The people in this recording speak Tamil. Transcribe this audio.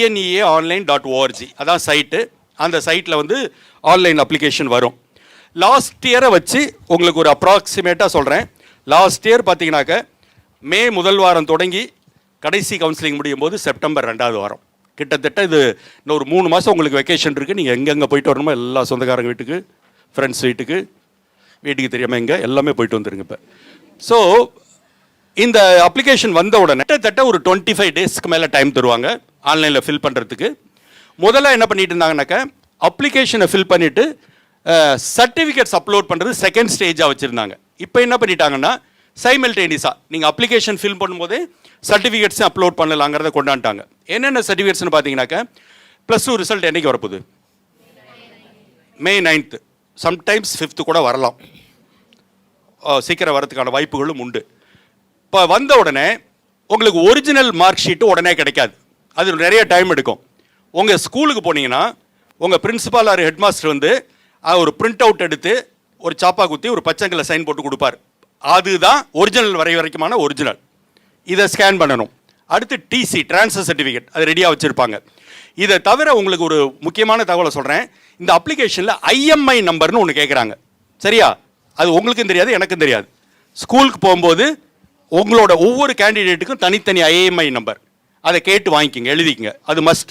tnea.online.org அதான் சைட்டு. அந்த சைட்டில் வந்து ஆன்லைன் அப்ளிகேஷன் வரும். லாஸ்ட் இயரை வச்சு உங்களுக்கு ஒரு அப்ராக்சிமேட்டாக சொல்கிறேன். லாஸ்ட் இயர் பார்த்தீங்கன்னாக்க மே முதல் வாரம் தொடங்கி கடைசி கவுன்சிலிங் முடியும் போது செப்டம்பர் 2வது வாரம். கிட்டத்தட்ட இது இன்னும் ஒரு 3 மாதம் உங்களுக்கு வெக்கேஷன் இருக்குது. நீங்கள் எங்கெங்கே போயிட்டு வரணுமோ எல்லா சொந்தக்காரங்க வீட்டுக்கு, ஃப்ரெண்ட்ஸ் வீட்டுக்கு, வீட்டுக்கு தெரியாமல் எங்கே எல்லாமே போயிட்டு வந்துருங்க. இப்போ ஸோ இந்த அப்ளிகேஷன் வந்த உடனே கிட்டத்தட்ட ஒரு 25 டேஸ்க்கு மேலே டைம் தருவாங்க ஆன்லைனில் ஃபில் பண்ணுறதுக்கு. முதல்ல என்ன பண்ணிட்டு இருந்தாங்கன்னாக்கா அப்ளிகேஷனை ஃபில் பண்ணிவிட்டு சர்டிஃபிகேட்ஸ் அப்லோட் பண்ணுறது செகண்ட் ஸ்டேஜாக வச்சுருந்தாங்க. இப்போ என்ன பண்ணிட்டாங்கன்னா சைமல்டேனியஸாக நீங்கள் அப்ளிகேஷன் ஃபில் பண்ணும்போதே சர்டிஃபிகேட்ஸும் அப்லோட் பண்ணலாங்கிறத கொண்டாண்டாங்க. என்னென்ன சர்டிஃபிகேட்ஸ்னு பார்த்தீங்கன்னாக்கா +2 ரிசல்ட் என்றைக்கு வரப்போகுது? May 9th, சம்டைம்ஸ் 5th கூட வரலாம். சீக்கிரம் வரதுக்கான வாய்ப்புகளும் உண்டு. இப்போ வந்த உடனே உங்களுக்கு ஒரிஜினல் மார்க் ஷீட்டு உடனே கிடைக்காது. அது நிறைய டைம் எடுக்கும். உங்கள் ஸ்கூலுக்கு போனீங்கன்னா உங்கள் பிரின்சிபால் ஆர் ஹெட் மாஸ்டர் வந்து ஒரு பிரிண்ட் அவுட் எடுத்து ஒரு சாப்பா குத்தி ஒரு பச்சைங்கல்ல சைன் போட்டு கொடுப்பார். அதுதான் ஒரிஜினல் வரைக்குமான ஒரிஜினல். இதை ஸ்கேன் பண்ணணும். அடுத்து டிசி ட்ரான்ஸ்ஃபர் சர்டிஃபிகேட் அது ரெடியாக வச்சுருப்பாங்க. இதை தவிர உங்களுக்கு ஒரு முக்கியமான தகவலை சொல்கிறேன். இந்த அப்ளிகேஷனில் ஐஎம்ஐ நம்பர்னு ஒன்று கேட்குறாங்க. சரியா? அது உங்களுக்கும் தெரியாது, எனக்கும் தெரியாது. ஸ்கூலுக்கு போகும்போது உங்களோட ஒவ்வொரு கேண்டிடேட்டுக்கும் தனித்தனி ஐஎம்ஐ நம்பர் அதை கேட்டு வாங்கிக்கிங்க, எழுதிக்கங்க. அது மஸ்ட்.